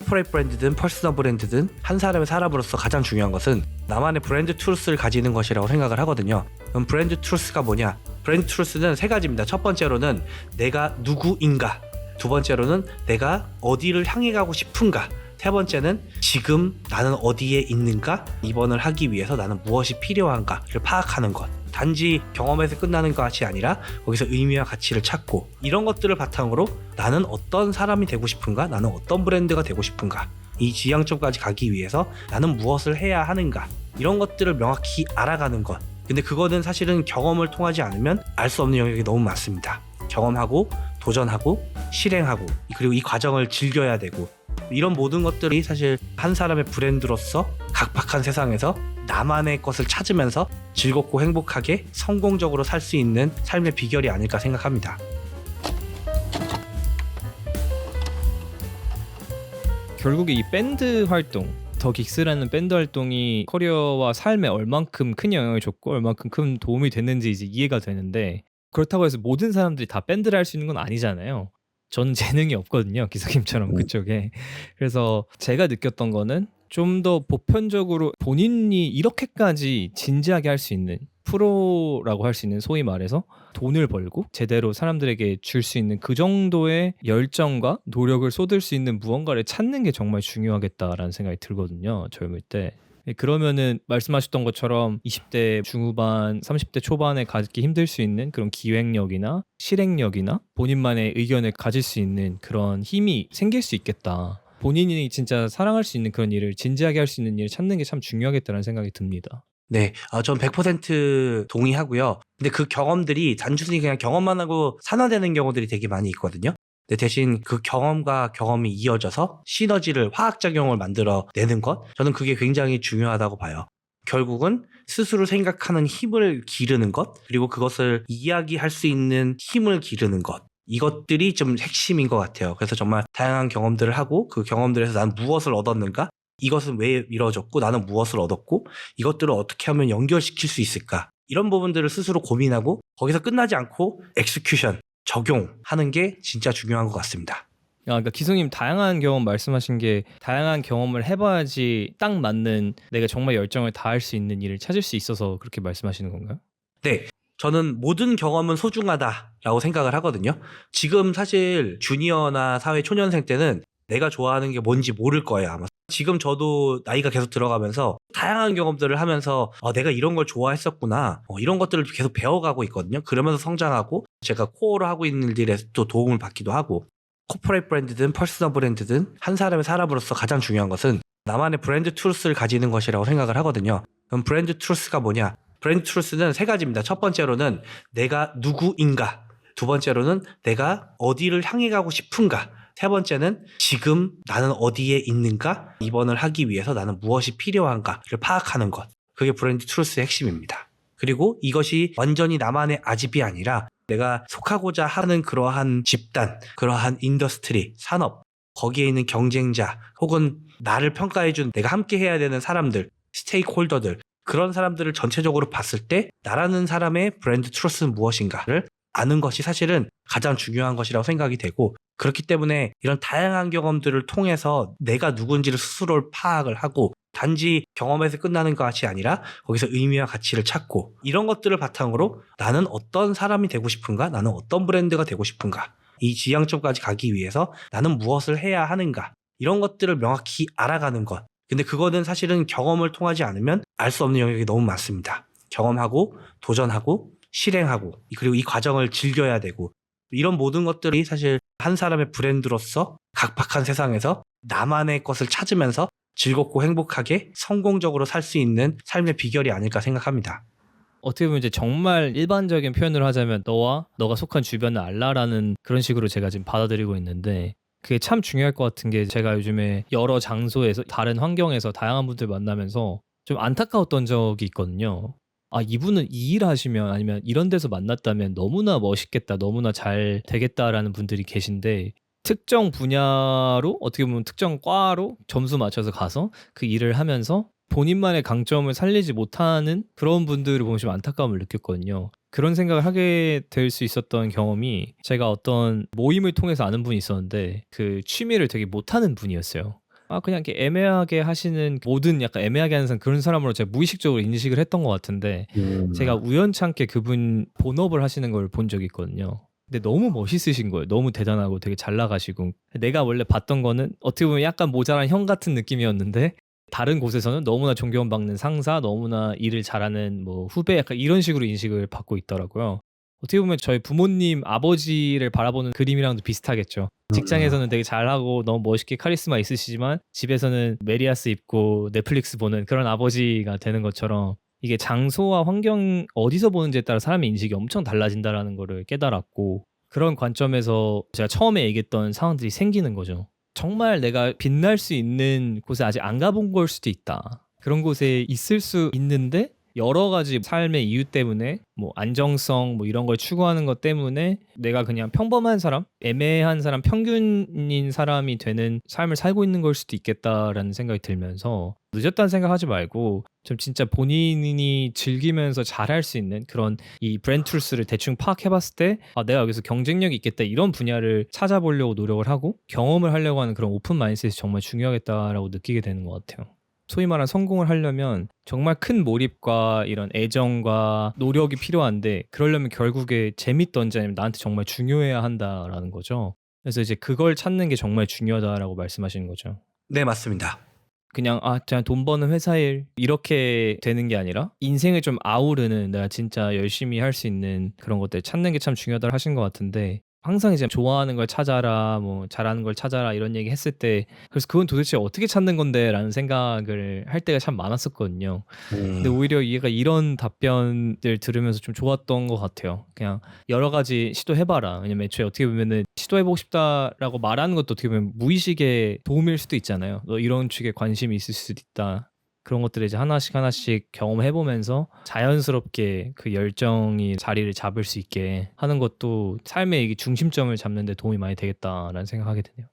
코퍼레이트 브랜드든 퍼스널 브랜드든 한 사람의 사람으로서 가장 중요한 것은 나만의 브랜드 트루스를 가지는 것이라고 생각을 하거든요. 그럼 브랜드 트루스가 뭐냐? 브랜드 트루스는 세 가지입니다. 첫 번째로는 내가 누구인가, 두 번째로는 내가 어디를 향해 가고 싶은가, 세 번째는 지금 나는 어디에 있는가, 입원을 하기 위해서 나는 무엇이 필요한가를 파악하는 것. 단지 경험에서 끝나는 것이 아니라 거기서 의미와 가치를 찾고, 이런 것들을 바탕으로 나는 어떤 사람이 되고 싶은가, 나는 어떤 브랜드가 되고 싶은가, 이 지향점까지 가기 위해서 나는 무엇을 해야 하는가, 이런 것들을 명확히 알아가는 것. 근데 그거는 사실은 경험을 통하지 않으면 알 수 없는 영역이 너무 많습니다. 경험하고 도전하고 실행하고, 그리고 이 과정을 즐겨야 되고, 이런 모든 것들이 사실 한 사람의 브랜드로서 각박한 세상에서 나만의 것을 찾으면서 즐겁고 행복하게 성공적으로 살 수 있는 삶의 비결이 아닐까 생각합니다. 결국에 이 밴드 활동, 더 긱스라는 밴드 활동이 커리어와 삶에 얼만큼 큰 영향을 줬고 얼만큼 큰 도움이 됐는지 이제 이해가 되는데, 그렇다고 해서 모든 사람들이 다 밴드를 할 수 있는 건 아니잖아요. 저는 재능이 없거든요, 기사님처럼 그쪽에. 그래서 제가 느꼈던 거는 좀 더 보편적으로 본인이 이렇게까지 진지하게 할 수 있는, 프로라고 할 수 있는, 소위 말해서 돈을 벌고 제대로 사람들에게 줄 수 있는 그 정도의 열정과 노력을 쏟을 수 있는 무언가를 찾는 게 정말 중요하겠다라는 생각이 들거든요, 젊을 때. 그러면은 말씀하셨던 것처럼 20대 중후반, 30대 초반에 갖기 힘들 수 있는 그런 기획력이나 실행력이나 본인만의 의견을 가질 수 있는 그런 힘이 생길 수 있겠다. 본인이 진짜 사랑할 수 있는 그런 일을, 진지하게 할 수 있는 일을 찾는 게 참 중요하겠다는 생각이 듭니다. 네, 전 100% 동의하고요. 근데 그 경험들이 단순히 그냥 경험만 하고 산화되는 경우들이 되게 많이 있거든요. 근데 대신 그 경험과 경험이 이어져서 시너지를, 화학작용을 만들어 내는 것, 저는 그게 굉장히 중요하다고 봐요. 결국은 스스로 생각하는 힘을 기르는 것, 그리고 그것을 이야기할 수 있는 힘을 기르는 것, 이것들이 좀 핵심인 것 같아요. 그래서 정말 다양한 경험들을 하고 그 경험들에서 난 무엇을 얻었는가, 이것은 왜 이루어졌고 나는 무엇을 얻었고 이것들을 어떻게 하면 연결시킬 수 있을까, 이런 부분들을 스스로 고민하고 거기서 끝나지 않고 엑스큐션, 적용하는 게 진짜 중요한 것 같습니다. 그러니까 기성님 다양한 경험 말씀하신 게, 다양한 경험을 해봐야지 딱 맞는, 내가 정말 열정을 다할 수 있는 일을 찾을 수 있어서 그렇게 말씀하시는 건가요? 네, 저는 모든 경험은 소중하다라고 생각을 하거든요. 지금 사실 주니어나 사회 초년생 때는 내가 좋아하는 게 뭔지 모를 거예요, 아마. 지금 저도 나이가 계속 들어가면서 다양한 경험들을 하면서 내가 이런 걸 좋아했었구나, 이런 것들을 계속 배워가고 있거든요. 그러면서 성장하고 제가 코어로 하고 있는 일들에 또 도움을 받기도 하고. 코퍼레이트 브랜드든 퍼스널 브랜드든 한 사람의 사람으로서 가장 중요한 것은 나만의 브랜드 트루스를 가지는 것이라고 생각을 하거든요. 그럼 브랜드 트루스가 뭐냐? 브랜드 트루스는 세 가지입니다. 첫 번째로는 내가 누구인가, 두 번째로는 내가 어디를 향해 가고 싶은가, 세 번째는 지금 나는 어디에 있는가, 입원을 하기 위해서 나는 무엇이 필요한가를 파악하는 것. 그게 브랜드 트루스의 핵심입니다. 그리고 이것이 완전히 나만의 아집이 아니라 내가 속하고자 하는 그러한 집단, 그러한 인더스트리, 산업, 거기에 있는 경쟁자, 혹은 나를 평가해준 내가 함께 해야 되는 사람들, 스테이크홀더들, 그런 사람들을 전체적으로 봤을 때 나라는 사람의 브랜드 트루스는 무엇인가를 아는 것이 사실은 가장 중요한 것이라고 생각이 되고, 그렇기 때문에 이런 다양한 경험들을 통해서 내가 누군지를 스스로 파악을 하고, 단지 경험에서 끝나는 것이 아니라 거기서 의미와 가치를 찾고, 이런 것들을 바탕으로 나는 어떤 사람이 되고 싶은가, 나는 어떤 브랜드가 되고 싶은가, 이 지향점까지 가기 위해서 나는 무엇을 해야 하는가, 이런 것들을 명확히 알아가는 것. 근데 그거는 사실은 경험을 통하지 않으면 알 수 없는 영역이 너무 많습니다. 경험하고 도전하고 실행하고, 그리고 이 과정을 즐겨야 되고, 이런 모든 것들이 사실 한 사람의 브랜드로서 각박한 세상에서 나만의 것을 찾으면서 즐겁고 행복하게 성공적으로 살 수 있는 삶의 비결이 아닐까 생각합니다. 어떻게 보면 이제 정말 일반적인 표현을 하자면 너와 너가 속한 주변을 알라라는 그런 식으로 제가 지금 받아들이고 있는데, 그게 참 중요할 것 같은 게, 제가 요즘에 여러 장소에서 다른 환경에서 다양한 분들 만나면서 좀 안타까웠던 적이 있거든요. 아, 이분은 이 일 하시면, 아니면 이런 데서 만났다면 너무나 멋있겠다, 너무나 잘 되겠다라는 분들이 계신데, 특정 분야로, 어떻게 보면 특정 과로 점수 맞춰서 가서 그 일을 하면서 본인만의 강점을 살리지 못하는 그런 분들을 보면 좀 안타까움을 느꼈거든요. 그런 생각을 하게 될 수 있었던 경험이, 제가 어떤 모임을 통해서 아는 분이 있었는데 그 취미를 되게 못하는 분이었어요. 그냥 이렇게 애매하게 하시는 모든 약간 애매하게 하는 사람 그런 사람으로 제가 무의식적으로 인식을 했던 것 같은데 제가 우연찮게 그분 본업을 하시는 걸 본 적이 있거든요. 근데 너무 멋있으신 거예요. 너무 대단하고 되게 잘 나가시고 내가 원래 봤던 거는 어떻게 보면 약간 모자란 형 같은 느낌이었는데 다른 곳에서는 너무나 존경받는 상사, 너무나 일을 잘하는 뭐 후배 약간 이런 식으로 인식을 받고 있더라고요. 어떻게 보면 저희 부모님 아버지를 바라보는 그림이랑도 비슷하겠죠. 직장에서는 되게 잘하고 너무 멋있게 카리스마 있으시지만 집에서는 메리아스 입고 넷플릭스 보는 그런 아버지가 되는 것처럼 이게 장소와 환경 어디서 보는지에 따라 사람의 인식이 엄청 달라진다라는 거를 깨달았고 그런 관점에서 제가 처음에 얘기했던 상황들이 생기는 거죠. 정말 내가 빛날 수 있는 곳에 아직 안 가본 걸 수도 있다. 그런 곳에 있을 수 있는데 여러 가지 삶의 이유 때문에 뭐 안정성 뭐 이런 걸 추구하는 것 때문에 내가 그냥 평범한 사람, 애매한 사람, 평균인 사람이 되는 삶을 살고 있는 걸 수도 있겠다라는 생각이 들면서 늦었다는 생각하지 말고 좀 진짜 본인이 즐기면서 잘할 수 있는 그런 이 브랜툴스를 대충 파악해봤을 때 내가 여기서 경쟁력이 있겠다 이런 분야를 찾아보려고 노력을 하고 경험을 하려고 하는 그런 오픈 마인드셋이 정말 중요하겠다라고 느끼게 되는 것 같아요. 소위 말하는 성공을 하려면 정말 큰 몰입과 이런 애정과 노력이 필요한데 그러려면 결국에 재밌던지 아니면 나한테 정말 중요해야 한다라는 거죠. 그래서 이제 그걸 찾는 게 정말 중요하다라고 말씀하시는 거죠. 네, 맞습니다. 그냥 돈 버는 회사 일 이렇게 되는 게 아니라 인생을 좀 아우르는 내가 진짜 열심히 할 수 있는 그런 것들 찾는 게 참 중요하다고 하신 것 같은데 항상 이제 좋아하는 걸 찾아라 뭐 잘하는 걸 찾아라 이런 얘기 했을 때 그래서 그건 도대체 어떻게 찾는 건데 라는 생각을 할 때가 참 많았었거든요. 근데 오히려 얘가 이런 답변들 들으면서 좀 좋았던 것 같아요. 그냥 여러 가지 시도해봐라. 왜냐면 애초에 어떻게 보면은 시도해보고 싶다라고 말하는 것도 어떻게 보면 무의식의 도움일 수도 있잖아요. 너 이런 축에 관심이 있을 수도 있다. 그런 것들을 이제 하나씩 경험해보면서 자연스럽게 그 열정이 자리를 잡을 수 있게 하는 것도 삶의 이 중심점을 잡는 데 도움이 많이 되겠다라는 생각하게 되네요.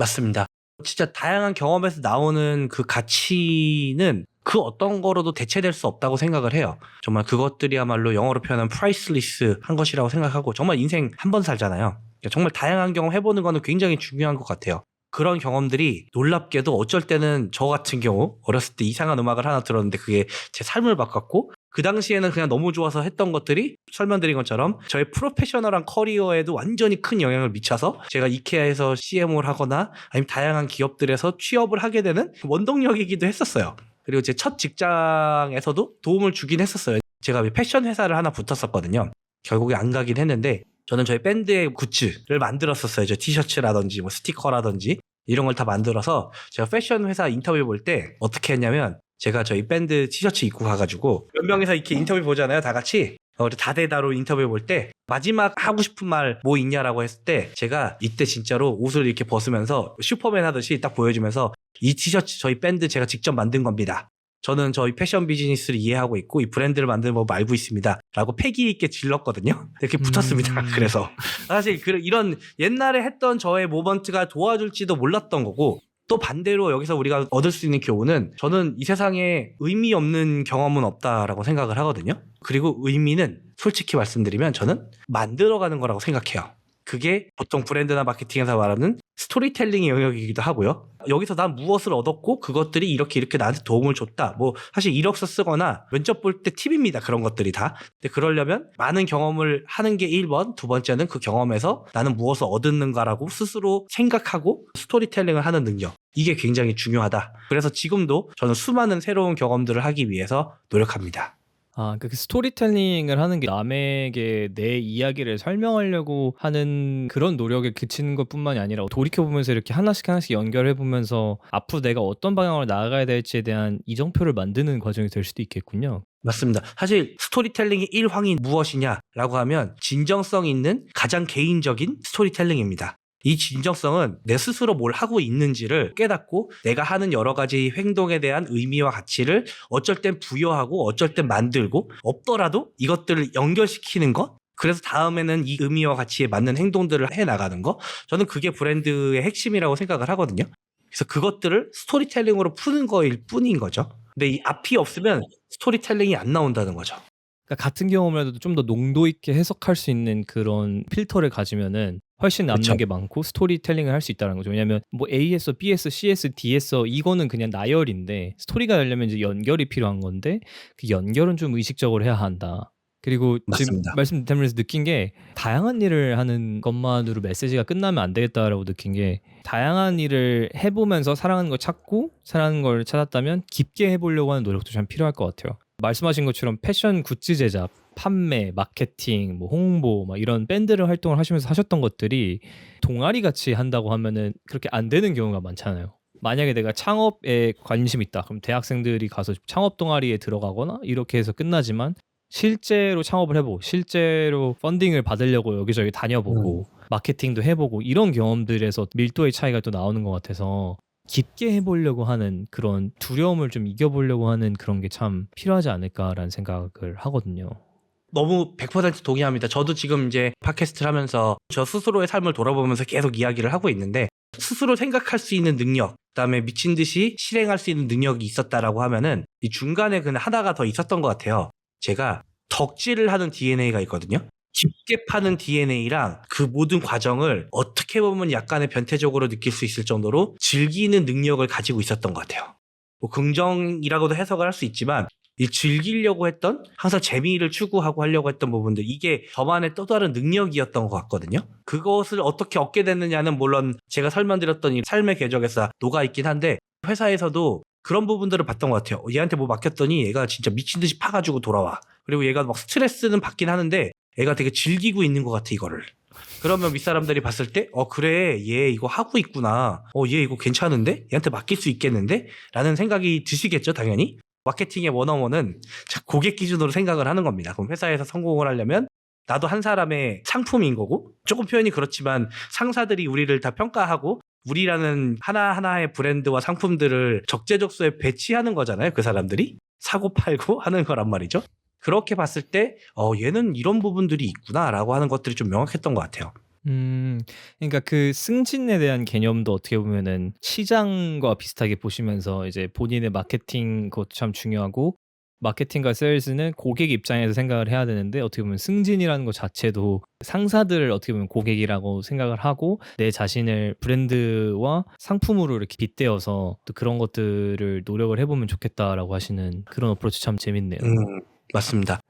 맞습니다. 진짜 다양한 경험에서 나오는 그 가치는 그 어떤 거로도 대체될 수 없다고 생각을 해요. 정말 그것들이야말로 영어로 표현하면 프라이슬리스한 것이라고 생각하고 정말 인생 한 번 살잖아요. 그러니까 정말 다양한 경험 해보는 거는 굉장히 중요한 것 같아요. 그런 경험들이 놀랍게도 어쩔 때는 저 같은 경우 어렸을 때 이상한 음악을 하나 들었는데 그게 제 삶을 바꿨고 그 당시에는 그냥 너무 좋아서 했던 것들이 설명드린 것처럼 저의 프로페셔널한 커리어에도 완전히 큰 영향을 미쳐서 제가 이케아에서 CM을 하거나 아니면 다양한 기업들에서 취업을 하게 되는 원동력이기도 했었어요. 그리고 제 첫 직장에서도 도움을 주긴 했었어요. 제가 패션 회사를 하나 붙었었거든요. 결국에 안 가긴 했는데 저는 저희 밴드의 굿즈를 만들었었어요. 저 티셔츠라든지 뭐 스티커라든지 이런 걸 다 만들어서 제가 패션 회사 인터뷰 볼 때 어떻게 했냐면 제가 저희 밴드 티셔츠 입고 가가지고 몇 명이서 이렇게 인터뷰 보잖아요. 다 같이. 다대다로 인터뷰 볼 때 마지막 하고 싶은 말 뭐 있냐라고 했을 때 제가 이때 진짜로 옷을 이렇게 벗으면서 슈퍼맨 하듯이 딱 보여주면서 이 티셔츠 저희 밴드 제가 직접 만든 겁니다. 저는 저희 패션 비즈니스를 이해하고 있고 이 브랜드를 만드는 법 알고 있습니다. 라고 패기 있게 질렀거든요. 이렇게 붙었습니다. 그래서 사실 이런 옛날에 했던 저의 모먼트가 도와줄지도 몰랐던 거고 또 반대로 여기서 우리가 얻을 수 있는 교훈은 저는 이 세상에 의미 없는 경험은 없다라고 생각을 하거든요. 그리고 의미는 솔직히 말씀드리면 저는 만들어가는 거라고 생각해요. 그게 보통 브랜드나 마케팅에서 말하는 스토리텔링의 영역이기도 하고요. 여기서 난 무엇을 얻었고 그것들이 이렇게 나한테 도움을 줬다. 뭐 사실 이력서 쓰거나 면접 볼 때 팁입니다. 그런 것들이 다. 근데 그러려면 많은 경험을 하는 게 1번, 두 번째는 그 경험에서 나는 무엇을 얻었는가라고 스스로 생각하고 스토리텔링을 하는 능력. 이게 굉장히 중요하다. 그래서 지금도 저는 수많은 새로운 경험들을 하기 위해서 노력합니다. 그 스토리텔링을 하는 게 남에게 내 이야기를 설명하려고 하는 그런 노력에 그치는 것뿐만이 아니라 돌이켜보면서 이렇게 하나씩 연결해보면서 앞으로 내가 어떤 방향으로 나아가야 될지에 대한 이정표를 만드는 과정이 될 수도 있겠군요. 맞습니다. 사실 스토리텔링의 일황이 무엇이냐라고 하면 진정성 있는 가장 개인적인 스토리텔링입니다. 이 진정성은 내 스스로 뭘 하고 있는지를 깨닫고 내가 하는 여러 가지 행동에 대한 의미와 가치를 어쩔 땐 부여하고 어쩔 땐 만들고 없더라도 이것들을 연결시키는 것, 그래서 다음에는 이 의미와 가치에 맞는 행동들을 해나가는 것, 저는 그게 브랜드의 핵심이라고 생각을 하거든요. 그래서 그것들을 스토리텔링으로 푸는 거일 뿐인 거죠. 근데 이 앞이 없으면 스토리텔링이 안 나온다는 거죠. 그러니까 같은 경험을 해도 좀 더 농도 있게 해석할 수 있는 그런 필터를 가지면은 훨씬 남는 그쵸. 게 많고 스토리텔링을 할 수 있다는 거죠. 왜냐면 뭐 A에서 B에서 C에서 D에서 이거는 그냥 나열인데 스토리가 되려면 이제 연결이 필요한 건데 그 연결은 좀 의식적으로 해야 한다. 그리고 지금 맞습니다. 말씀드리면서 느낀 게 다양한 일을 하는 것만으로 메시지가 끝나면 안 되겠다라고 느낀 게 다양한 일을 해보면서 사랑하는 걸 찾고 사랑하는 걸 찾았다면 깊게 해보려고 하는 노력도 참 필요할 것 같아요. 말씀하신 것처럼 패션 굿즈 제작, 판매, 마케팅, 뭐 홍보 막 이런 밴드를 활동을 하시면서 하셨던 것들이 동아리 같이 한다고 하면은 그렇게 안 되는 경우가 많잖아요. 만약에 내가 창업에 관심 있다. 그럼 대학생들이 가서 창업 동아리에 들어가거나 이렇게 해서 끝나지만 실제로 창업을 해보고 실제로 펀딩을 받으려고 여기저기 다녀보고 마케팅도 해보고 이런 경험들에서 밀도의 차이가 또 나오는 것 같아서 깊게 해보려고 하는 그런 두려움을 좀 이겨보려고 하는 그런 게 참 필요하지 않을까라는 생각을 하거든요. 너무 100% 동의합니다. 저도 지금 이제 팟캐스트를 하면서 저 스스로의 삶을 돌아보면서 계속 이야기를 하고 있는데 스스로 생각할 수 있는 능력, 그다음에 미친 듯이 실행할 수 있는 능력이 있었다라고 하면은 이 중간에 그냥 하나가 더 있었던 것 같아요. 제가 덕질을 하는 DNA가 있거든요. 깊게 파는 DNA랑 그 모든 과정을 어떻게 보면 약간의 변태적으로 느낄 수 있을 정도로 즐기는 능력을 가지고 있었던 것 같아요. 뭐 긍정이라고도 해석을 할 수 있지만 이 즐기려고 했던 항상 재미를 추구하고 하려고 했던 부분들 이게 저만의 또 다른 능력이었던 것 같거든요. 그것을 어떻게 얻게 됐느냐는 물론 제가 설명드렸던 이 삶의 궤적에서 녹아있긴 한데 회사에서도 그런 부분들을 봤던 것 같아요. 얘한테 뭐 맡겼더니 얘가 진짜 미친 듯이 파가지고 돌아와. 그리고 얘가 막 스트레스는 받긴 하는데 애가 되게 즐기고 있는 것 같아 이거를. 그러면 윗사람들이 봤을 때 그래 얘 이거 하고 있구나. 얘 이거 괜찮은데? 얘한테 맡길 수 있겠는데? 라는 생각이 드시겠죠 당연히. 마케팅의 원어원은 고객 기준으로 생각을 하는 겁니다. 그럼 회사에서 성공을 하려면 나도 한 사람의 상품인 거고 조금 표현이 그렇지만 상사들이 우리를 다 평가하고 우리라는 하나하나의 브랜드와 상품들을 적재적소에 배치하는 거잖아요. 그 사람들이 사고 팔고 하는 거란 말이죠. 그렇게 봤을 때 얘는 이런 부분들이 있구나라고 하는 것들이 좀 명확했던 것 같아요. 그러니까 그 승진에 대한 개념도 어떻게 보면은 시장과 비슷하게 보시면서 이제 본인의 마케팅 그것도 참 중요하고 마케팅과 세일즈는 고객 입장에서 생각을 해야 되는데 어떻게 보면 승진이라는 것 자체도 상사들을 어떻게 보면 고객이라고 생각을 하고 내 자신을 브랜드와 상품으로 이렇게 빗대어서 또 그런 것들을 노력을 해보면 좋겠다라고 하시는 그런 어프로치 참 재밌네요. 맞습니다.